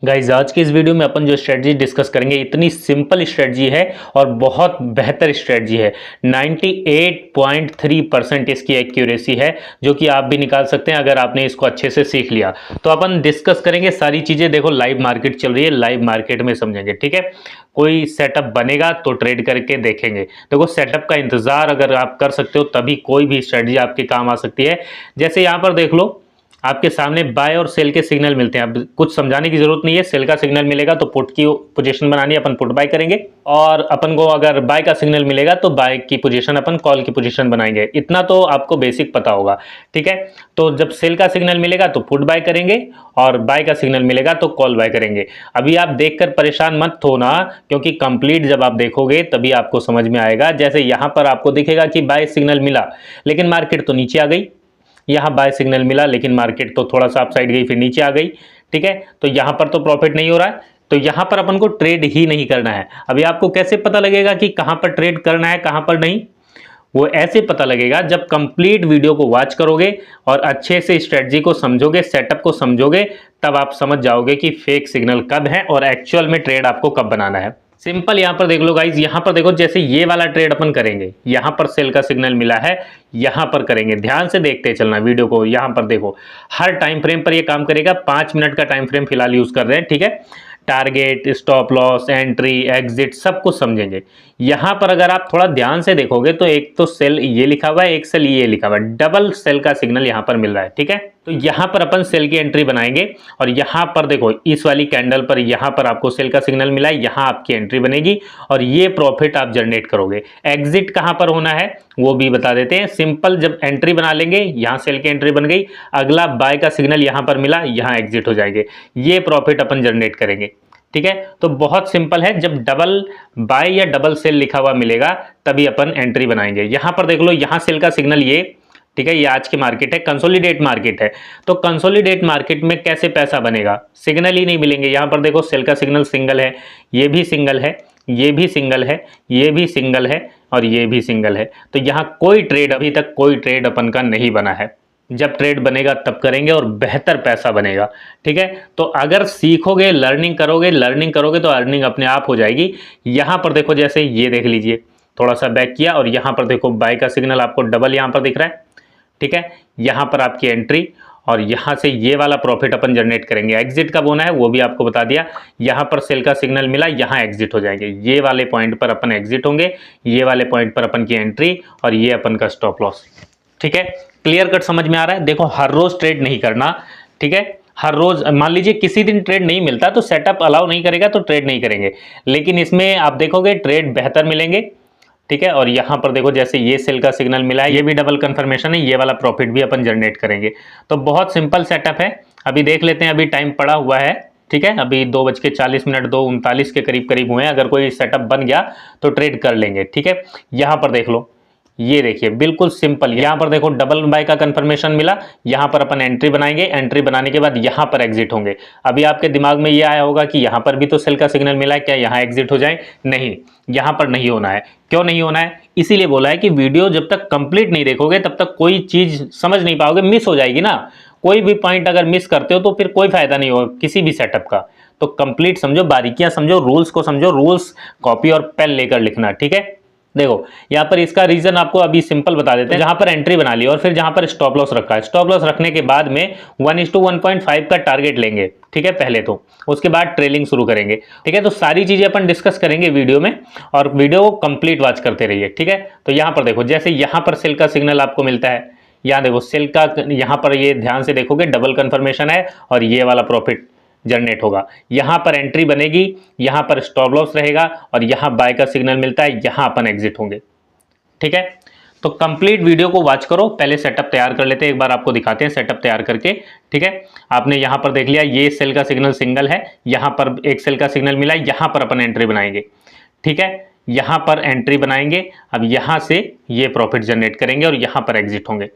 Guys आज की इस वीडियो में अपन जो स्ट्रेटजी डिस्कस करेंगे इतनी सिंपल स्ट्रेटजी है और बहुत बेहतर स्ट्रेटजी है। 98.3% इसकी एक्यूरेसी है जो कि आप भी निकाल सकते हैं अगर आपने इसको अच्छे से सीख लिया। तो अपन डिस्कस करेंगे सारी चीज़ें। देखो लाइव मार्केट चल रही है, लाइव मार्केट में समझेंगे, ठीक है। कोई सेटअप बनेगा तो ट्रेड करके देखेंगे। देखो सेटअप का इंतजार अगर आप कर सकते हो तभी कोई भी स्ट्रेटजी आपके काम आ सकती है। जैसे यहाँ पर देख लो, आपके सामने बाय और सेल के सिग्नल मिलते हैं। अब कुछ समझाने की जरूरत नहीं है। सेल का सिग्नल मिलेगा तो पुट की पोजीशन बनानी है, अपन पुट बाय करेंगे। और अपन को अगर बाय का सिग्नल मिलेगा तो बाय की पोजीशन अपन कॉल की पोजीशन बनाएंगे। इतना तो आपको बेसिक पता होगा, ठीक है। तो जब सेल का सिग्नल मिलेगा तो पुट बाय करेंगे और बाय का सिग्नल मिलेगा तो कॉल बाय करेंगे। अभी आप देखकर परेशान मत होना, क्योंकि कंप्लीट जब आप देखोगे तभी आपको समझ में आएगा। जैसे यहां पर आपको दिखेगा कि बाय सिग्नल मिला लेकिन मार्केट तो नीचे आ गई, यहाँ बाय सिग्नल मिला लेकिन मार्केट तो थोड़ा सा अप साइड गई फिर नीचे आ गई, ठीक है। तो यहाँ पर तो प्रॉफिट नहीं हो रहा है, तो यहाँ पर अपन को ट्रेड ही नहीं करना है। अभी आपको कैसे पता लगेगा कि कहाँ पर ट्रेड करना है कहाँ पर नहीं? वो ऐसे पता लगेगा जब कंप्लीट वीडियो को वॉच करोगे और अच्छे से स्ट्रेटजी को समझोगे, सेटअप को समझोगे, तब आप समझ जाओगे कि फेक सिग्नल कब है और एक्चुअल में ट्रेड आपको कब बनाना है। सिंपल यहाँ पर देख लो गाइज, यहाँ पर देखो जैसे ये वाला ट्रेड अपन करेंगे, यहाँ पर सेल का सिग्नल मिला है, यहाँ पर करेंगे। ध्यान से देखते चलना वीडियो को। यहाँ पर देखो हर टाइम फ्रेम पर ये काम करेगा। 5 मिनट का टाइम फ्रेम फिलहाल यूज कर रहे हैं, ठीक है। Target, stop loss, entry, exit सब कुछ समझेंगे। यहाँ पर अगर आप थोड़ा ध्यान से देखोगे तो एक तो सेल ये लिखा हुआ है, एक सेल ये लिखा हुआ है, डबल सेल का सिग्नल यहाँ पर मिल रहा है, ठीक है। तो यहाँ पर अपन सेल की एंट्री बनाएंगे और यहाँ पर देखो इस वाली कैंडल पर यहाँ पर आपको सेल का सिग्नल मिला है, यहाँ आपकी एंट्री बनेगी और ये प्रॉफिट आप जनरेट करोगे। एग्जिट कहाँ पर होना है वो भी बता देते हैं। सिंपल, जब एंट्री बना लेंगे, यहाँ सेल की एंट्री बन गई, अगला बाय का सिग्नल यहाँ पर मिला, यहाँ एग्जिट हो जाएंगे। ये प्रॉफिट अपन जनरेट करेंगे, ठीक है। तो बहुत सिंपल है, जब डबल बाय या डबल सेल लिखा हुआ मिलेगा तभी अपन एंट्री बनाएंगे। यहां पर देख लो, यहां सेल का सिग्नल ये, ठीक है। ये आज की मार्केट है, कंसोलिडेट मार्केट है। तो कंसोलिडेट मार्केट में कैसे पैसा बनेगा? सिग्नल ही नहीं मिलेंगे। यहां पर देखो सेल का सिग्नल सिंगल है, ये भी सिंगल है, ये भी सिंगल है, ये भी सिंगल है और ये भी सिंगल है। तो यहां कोई ट्रेड, अभी तक कोई ट्रेड अपन का नहीं बना है। जब ट्रेड बनेगा तब करेंगे और बेहतर पैसा बनेगा, ठीक है। तो अगर सीखोगे, लर्निंग करोगे तो अर्निंग अपने आप हो जाएगी। यहां पर देखो जैसे ये देख लीजिए, थोड़ा सा बैक किया और यहां पर देखो बाय का सिग्नल आपको डबल यहां पर दिख रहा है, ठीक है। यहां पर आपकी एंट्री और यहां से ये वाला प्रॉफिट अपन जनरेट करेंगे। एग्जिट कब होना है वो भी आपको बता दिया। यहां पर सेल का सिग्नल मिला, यहां एग्जिट हो जाएंगे। ये वाले पॉइंट पर अपन एग्जिट होंगे, ये वाले पॉइंट पर अपन की एंट्री और ये अपन का स्टॉप लॉस, ठीक है। क्लियर कट समझ में आ रहा है? देखो हर रोज ट्रेड नहीं करना, ठीक है। हर रोज मान लीजिए किसी दिन ट्रेड नहीं मिलता तो सेटअप अलाउ नहीं करेगा तो ट्रेड नहीं करेंगे, लेकिन इसमें आप देखोगे ट्रेड बेहतर मिलेंगे, ठीक है। और यहां पर देखो जैसे ये सेल का सिग्नल मिला है, ये भी डबल कंफर्मेशन है, ये वाला प्रॉफिट भी अपन जनरेट करेंगे। तो बहुत सिंपल सेटअप है। अभी देख लेते हैं, अभी टाइम पड़ा हुआ है, ठीक है। अभी 2:40, 2:39 के करीब करीब हुए हैं। अगर कोई सेटअप बन गया तो ट्रेड कर लेंगे, ठीक है। यहां पर देख लो, ये देखिए बिल्कुल सिंपल। यहां पर देखो डबल बाय का कंफर्मेशन मिला, यहां पर अपन एंट्री बनाएंगे, एंट्री बनाने के बाद यहां पर एग्जिट होंगे। अभी आपके दिमाग में ये आया होगा कि यहां पर भी तो सेल का सिग्नल मिला है, क्या यहां एग्जिट हो जाए? नहीं, यहां पर नहीं होना है। क्यों नहीं होना है? इसीलिए बोला है कि वीडियो जब तक कंप्लीट नहीं देखोगे तब तक कोई चीज समझ नहीं पाओगे, मिस हो जाएगी ना। कोई भी पॉइंट अगर मिस करते हो तो फिर कोई फायदा नहीं होगा किसी भी सेटअप का। तो कंप्लीट समझो, बारीकियां समझो, रूल्स को समझो। रूल्स कॉपी और पेन लेकर लिखना, ठीक है। देखो यहाँ पर इसका रीजन आपको अभी सिंपल बता देते हैं। जहां पर एंट्री बना ली और फिर जहां पर स्टॉप लॉस रखा है, स्टॉप लॉस रखने के बाद में 1:1.5 का टारगेट लेंगे, ठीक है पहले तो। उसके बाद ट्रेलिंग शुरू करेंगे, ठीक है। तो सारी चीजें अपन डिस्कस करेंगे वीडियो में और वीडियो को कंप्लीट वॉच करते रहिए, ठीक है। तो यहाँ पर देखो जैसे यहाँ पर सेल का सिग्नल आपको मिलता है, यहाँ देखो सेल का, यहाँ पर ये ध्यान से देखोगे डबल कंफर्मेशन है और ये वाला प्रॉफिट जनरेट होगा। यहां पर एंट्री बनेगी, यहां पर स्टॉप लॉस रहेगा और यहां बाय का सिग्नल मिलता है, यहां अपन एग्जिट होंगे, ठीक है। तो कंप्लीट वीडियो को वॉच करो। पहले सेटअप तैयार कर लेते हैं, एक बार आपको दिखाते हैं सेटअप तैयार करके, ठीक है। आपने यहां पर देख लिया, ये सेल का सिग्नल सिंगल है, यहां पर एक सेल का सिग्नल मिला है, यहां पर अपन एंट्री बनाएंगे, ठीक है। यहां पर एंट्री बनाएंगे, अब यहां से ये प्रॉफिट जनरेट करेंगे और यहां पर एग्जिट होंगे।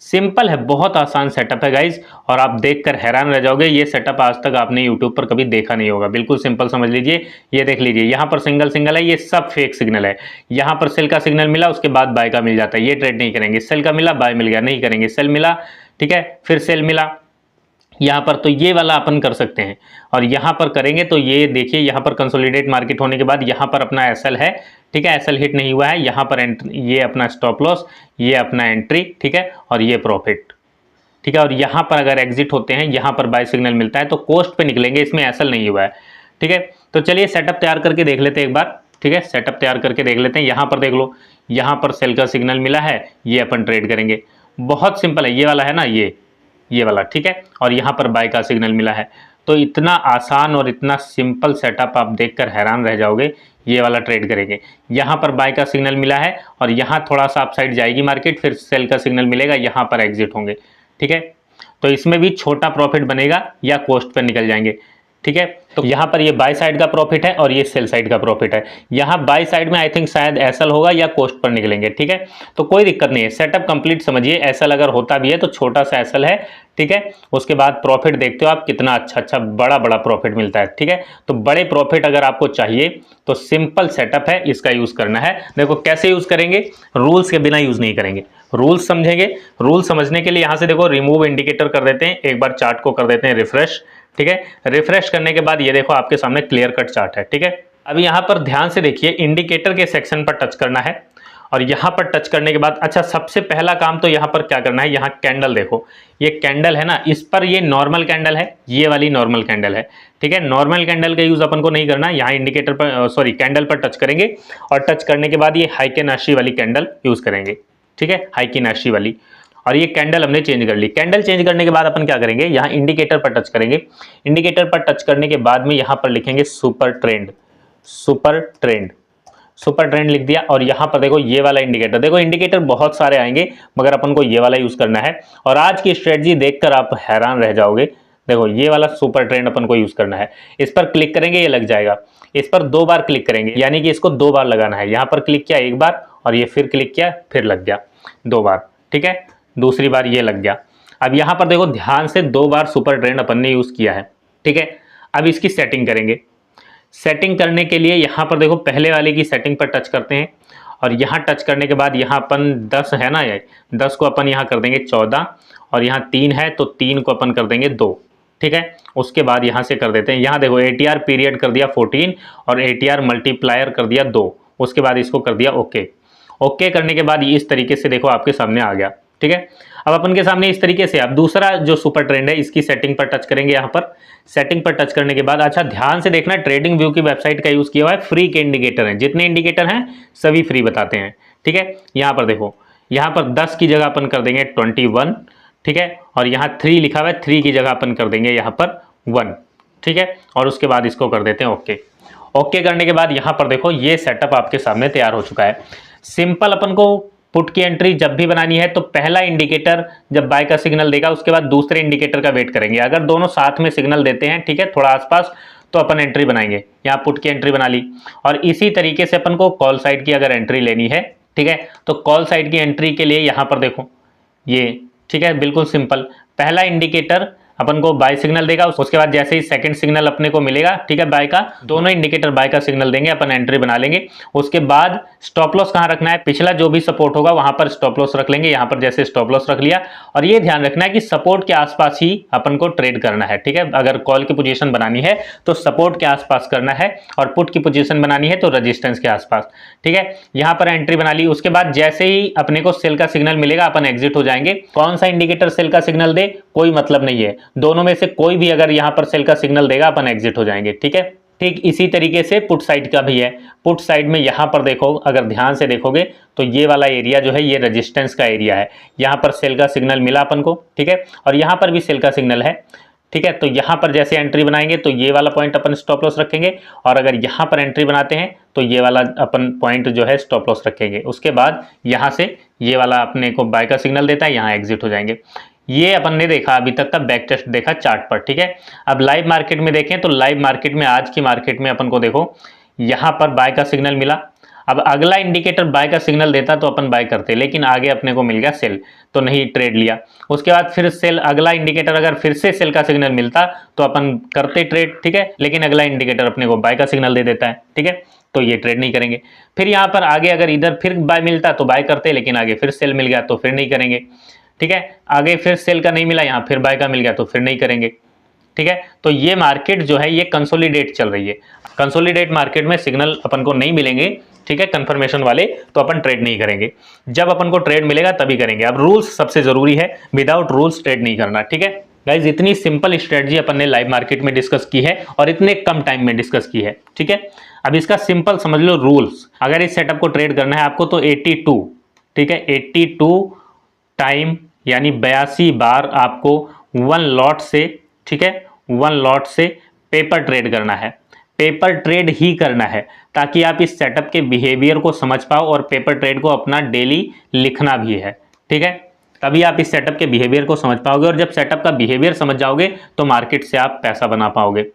सिंपल है, बहुत आसान सेटअप है गाइज, और आप देखकर हैरान रह जाओगे। ये सेटअप आज तक आपने यूट्यूब पर कभी देखा नहीं होगा। बिल्कुल सिंपल समझ लीजिए। ये देख लीजिए, यहाँ पर सिंगल सिंगल है, ये सब फेक सिग्नल है। यहाँ पर सेल का सिग्नल मिला, उसके बाद बाय का मिल जाता है, ये ट्रेड नहीं करेंगे। सेल का मिला, बाय मिल गया, नहीं करेंगे। सेल मिला, ठीक है, फिर सेल मिला, यहाँ पर तो ये वाला अपन कर सकते हैं, और यहाँ पर करेंगे तो ये देखिए यहाँ पर कंसोलिडेट मार्केट होने के बाद यहाँ पर अपना एसएल है, ठीक है, एसएल हिट नहीं हुआ है, यहाँ पर एंट्री, ये अपना स्टॉप लॉस, ये अपना एंट्री, ठीक है, और ये प्रॉफिट, ठीक है। और यहाँ पर अगर एग्जिट होते हैं, यहाँ पर बाय सिग्नल मिलता है तो कोस्ट पे निकलेंगे, इसमें एसएल नहीं हुआ है, ठीक है। तो चलिए सेटअप तैयार करके देख लेते हैं एक बार, ठीक है, सेटअप तैयार करके देख लेते हैं। यहाँ पर देख लो, यहाँ पर सेल का सिग्नल मिला है, ये अपन ट्रेड करेंगे, बहुत सिंपल है, ये वाला है ना, ये वाला, ठीक है, और यहाँ पर बाय का सिग्नल मिला है। तो इतना आसान और इतना सिंपल सेटअप आप देखकर हैरान रह जाओगे। ये वाला ट्रेड करेंगे, यहाँ पर बाय का सिग्नल मिला है और यहाँ थोड़ा सा अपसाइड जाएगी मार्केट, फिर सेल का सिग्नल मिलेगा, यहाँ पर एग्जिट होंगे, ठीक है। तो इसमें भी छोटा प्रॉफिट बनेगा या कोस्ट पर निकल जाएंगे, ठीक है। तो यहाँ पर ये बाय साइड का प्रॉफिट है और ये सेल साइड का प्रॉफिट है। यहाँ बाय साइड में आई थिंक शायद एसएल होगा या कोस्ट पर निकलेंगे, ठीक है। तो कोई दिक्कत नहीं है, सेटअप कंप्लीट समझिए। एसएल अगर होता भी है तो छोटा सा एसएल है, ठीक है। उसके बाद प्रॉफिट देखते हो आप, कितना अच्छा बड़ा प्रॉफिट मिलता है, ठीक है। तो बड़े प्रॉफिट अगर आपको चाहिए तो सिंपल सेटअप है, इसका यूज करना है। देखो कैसे यूज करेंगे, रूल्स के बिना यूज नहीं करेंगे, रूल्स समझेंगे। रूल समझने के लिए यहाँ से देखो रिमूव इंडिकेटर कर देते हैं, एक बार चार्ट को कर देते हैं रिफ्रेश, ठीक है। रिफ्रेश करने के बाद ये देखो आपके सामने क्लियर कट चार्ट है, ठीक है। अब यहाँ पर ध्यान से देखिए, इंडिकेटर के सेक्शन पर टच करना है और यहाँ पर टच करने के बाद अच्छा सबसे पहला काम तो यहाँ पर क्या करना है, यहाँ कैंडल देखो, ये कैंडल है ना, इस पर ये नॉर्मल कैंडल है, ये वाली नॉर्मल कैंडल है, ठीक है। नॉर्मल कैंडल का यूज अपन को नहीं करना, यहाँ इंडिकेटर पर सॉरी कैंडल पर टच करेंगे और टच करने के बाद ये हाइकेनाशी वाली कैंडल यूज करेंगे, ठीक है, हाइकेनाशी वाली। और ये कैंडल हमने चेंज कर ली। कैंडल चेंज करने के बाद अपन क्या करेंगे, यहाँ इंडिकेटर पर टच करेंगे। इंडिकेटर पर टच करने के बाद में यहाँ पर लिखेंगे super trend, super trend, super trend लिख दिया। और यहाँ पर देखो ये वाला इंडिकेटर, देखो इंडिकेटर बहुत सारे आएंगे मगर अपन को ये वाला यूज करना है। और आज की स्ट्रेटजी देखकर आप हैरान रह जाओगे। देखो ये वाला सुपर ट्रेंड अपन को यूज करना है, इस पर क्लिक करेंगे ये लग जाएगा, इस पर 2 बार क्लिक करेंगे, यानी कि इसको 2 बार लगाना है। यहाँ पर क्लिक किया 1 बार और ये फिर क्लिक किया फिर लग गया 2 बार, ठीक है, दूसरी बार ये लग गया। अब यहाँ पर देखो ध्यान से 2 बार सुपर ट्रेंड अपन ने यूज किया है, ठीक है। अब इसकी सेटिंग करेंगे। सेटिंग करने के लिए यहाँ पर देखो पहले वाले की सेटिंग पर टच करते हैं और यहाँ टच करने के बाद यहाँ अपन 10 है ना, ये 10 को अपन यहाँ कर देंगे 14 और यहाँ 3 है तो 3 को अपन कर देंगे 2, ठीक है। उसके बाद यहाँ से कर देते हैं, यहाँ देखो ATR पीरियड कर दिया 14 और ATR मल्टीप्लायर कर दिया 2, उसके बाद इसको कर दिया ओके। ओके करने के बाद इस तरीके से देखो आपके सामने आ गया, ठीक है। अब अपन के सामने इस तरीके से अब दूसरा जो सुपर ट्रेंड है इसकी सेटिंग पर टच करेंगे। यहाँ पर सेटिंग पर टच करने के बाद अच्छा ध्यान से देखना, ट्रेडिंग व्यू की वेबसाइट का यूज किया हुआ है, फ्री के इंडिकेटर हैं, जितने इंडिकेटर हैं सभी फ्री बताते हैं, ठीक है। यहाँ पर देखो, यहाँ पर 10 की जगह अपन कर देंगे 21, ठीक है, और यहाँ 3 लिखा हुआ है, 3 की जगह अपन कर देंगे यहाँ पर 1, ठीक है। और उसके बाद इसको कर देते हैं ओके। ओके करने के बाद यहाँ पर देखो ये सेटअप आपके सामने तैयार हो चुका है। सिंपल अपन को पुट की एंट्री जब भी बनानी है तो पहला इंडिकेटर जब बाय का सिग्नल देगा उसके बाद दूसरे इंडिकेटर का वेट करेंगे। अगर दोनों साथ में सिग्नल देते हैं, ठीक है, थोड़ा आसपास, तो अपन एंट्री बनाएंगे। यहाँ पुट की एंट्री बना ली। और इसी तरीके से अपन को कॉल साइड की अगर एंट्री लेनी है, ठीक है, तो कॉल साइड की एंट्री के लिए यहाँ पर देखो ये, ठीक है, बिल्कुल सिंपल, पहला इंडिकेटर अपन को बाय सिग्नल देगा, उसके बाद जैसे ही सेकंड सिग्नल अपने को मिलेगा, ठीक है, बाय का, दोनों इंडिकेटर बाय का सिग्नल देंगे, अपन एंट्री बना लेंगे। उसके बाद स्टॉप लॉस कहाँ रखना है, पिछला जो भी सपोर्ट होगा वहां पर स्टॉप लॉस रख लेंगे। यहाँ पर जैसे स्टॉप लॉस रख लिया और ये ध्यान रखना है कि सपोर्ट के आसपास ही अपन को ट्रेड करना है, ठीक है। अगर कॉल की पोजीशन बनानी है तो सपोर्ट के आसपास करना है और पुट की पोजीशन बनानी है तो रजिस्टेंस के आसपास, ठीक है। यहाँ पर एंट्री बना ली। उसके बाद जैसे ही अपने को सेल का सिग्नल मिलेगा अपन एग्जिट हो जाएंगे। कौन सा इंडिकेटर सेल का सिग्नल दे कोई मतलब नहीं है, दोनों में से कोई भी अगर यहाँ पर सेल का सिग्नल देगा अपन एग्जिट हो जाएंगे, ठीक है। ठीक इसी तरीके से पुट साइड का भी है। पुट साइड में यहाँ पर देखो, अगर ध्यान से देखोगे तो ये वाला एरिया जो है ये रेजिस्टेंस का एरिया है। यहाँ पर सेल का सिग्नल मिला अपन को, ठीक है, और यहाँ पर भी सेल का सिग्नल है, ठीक है। तो यहाँ पर जैसे एंट्री बनाएंगे तो ये वाला पॉइंट अपन स्टॉप लॉस रखेंगे और अगर यहाँ पर एंट्री बनाते हैं तो ये वाला अपन पॉइंट जो है स्टॉप लॉस रखेंगे। उसके बाद यहाँ से ये वाला अपने को बाय का सिग्नल देता है, यहाँ एग्जिट हो जाएंगे। ये अपन ने देखा अभी तक का बैक टेस्ट देखा चार्ट पर, ठीक है। अब लाइव मार्केट में देखें तो लाइव मार्केट में, आज की मार्केट में अपन को देखो यहाँ पर बाय का सिग्नल मिला। अब अगला इंडिकेटर बाय का सिग्नल देता तो अपन बाय करते, लेकिन आगे अपने को मिल गया सेल तो नहीं ट्रेड लिया। उसके बाद फिर सेल, अगला इंडिकेटर अगर फिर से सेल का सिग्नल मिलता तो अपन करते ट्रेड, ठीक है, लेकिन अगला इंडिकेटर अपने को बाय का सिग्नल दे देता है, ठीक है, तो ये ट्रेड नहीं करेंगे। फिर यहाँ पर आगे अगर इधर फिर बाय मिलता तो बाय करते, लेकिन आगे फिर सेल मिल गया तो फिर नहीं करेंगे, ठीक है, आगे फिर सेल का नहीं मिला, यहाँ फिर बाय का मिल गया तो फिर नहीं करेंगे। ठीक है, तो ये मार्केट जो है ये कंसोलिडेट चल रही है। कंसोलिडेट मार्केट में सिग्नल अपन को नहीं मिलेंगे, ठीक है, कंफर्मेशन वाले, तो अपन ट्रेड नहीं करेंगे। जब अपन को ट्रेड मिलेगा तभी करेंगे। अब रूल्स सबसे जरूरी है, विदाउट रूल्स ट्रेड नहीं करना। ठीक है गाइज, इतनी सिंपल स्ट्रेटजी अपन ने लाइव मार्केट में डिस्कस की है और इतने कम टाइम में डिस्कस की है। ठीक है, अब इसका सिंपल समझ लो रूल्स। अगर इस सेटअप को ट्रेड करना है आपको तो 82, ठीक है, 82 टाइम यानी 82 बार आपको वन लॉट से, ठीक है, वन लॉट से पेपर ट्रेड करना है। पेपर ट्रेड ही करना है ताकि आप इस सेटअप के बिहेवियर को समझ पाओ और पेपर ट्रेड को अपना डेली लिखना भी है। ठीक है, तभी आप इस सेटअप के बिहेवियर को समझ पाओगे और जब सेटअप का बिहेवियर समझ जाओगे तो मार्केट से आप पैसा बना पाओगे।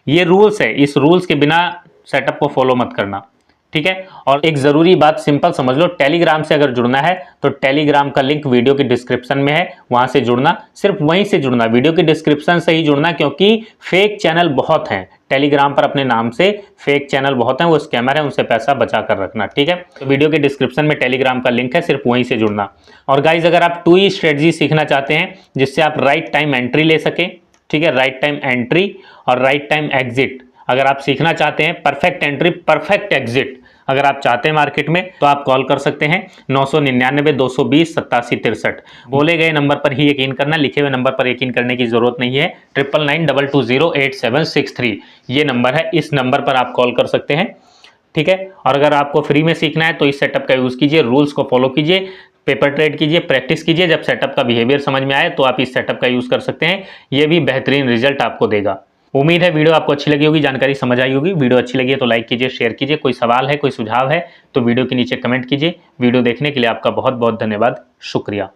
ये रूल्स है, इस रूल्स के बिना सेटअप को फॉलो मत करना। ठीक है, और एक जरूरी बात सिंपल समझ लो, टेलीग्राम से अगर जुड़ना है तो टेलीग्राम का लिंक वीडियो के डिस्क्रिप्शन में है, वहां से जुड़ना, सिर्फ वहीं से जुड़ना, वीडियो के डिस्क्रिप्शन से ही जुड़ना, क्योंकि फेक चैनल बहुत हैं टेलीग्राम पर, अपने नाम से फेक चैनल बहुत हैं, वो स्कैमर है, उनसे पैसा बचा कर रखना। ठीक है, तो वीडियो के डिस्क्रिप्शन में टेलीग्राम का लिंक है, सिर्फ वहीं से जुड़ना। और गाइज, अगर आप 2E स्ट्रेटजी सीखना चाहते हैं जिससे आप राइट टाइम एंट्री ले सके, ठीक है, राइट टाइम एंट्री और राइट टाइम एग्जिट, अगर आप सीखना चाहते हैं, परफेक्ट एंट्री परफेक्ट एग्जिट अगर आप चाहते हैं मार्केट में, तो आप कॉल कर सकते हैं 999 220 8763। बोले गए नंबर पर ही यकीन करना, लिखे हुए नंबर पर यकीन करने की जरूरत नहीं है। 9992208763 ये नंबर है, इस नंबर पर आप कॉल कर सकते हैं। ठीक है, और अगर आपको फ्री में सीखना है तो इस सेटअप का यूज़ कीजिए, रूल्स को फॉलो कीजिए, पेपर ट्रेड कीजिए, प्रैक्टिस कीजिए। जब सेटअप का बिहेवियर समझ में आए तो आप इस सेटअप का यूज़ कर सकते हैं, ये भी बेहतरीन रिजल्ट आपको देगा। उम्मीद है वीडियो आपको अच्छी लगी होगी, जानकारी समझ आई होगी। वीडियो अच्छी लगी है तो लाइक कीजिए, शेयर कीजिए। कोई सवाल है, कोई सुझाव है तो वीडियो के नीचे कमेंट कीजिए। वीडियो देखने के लिए आपका बहुत बहुत धन्यवाद, शुक्रिया।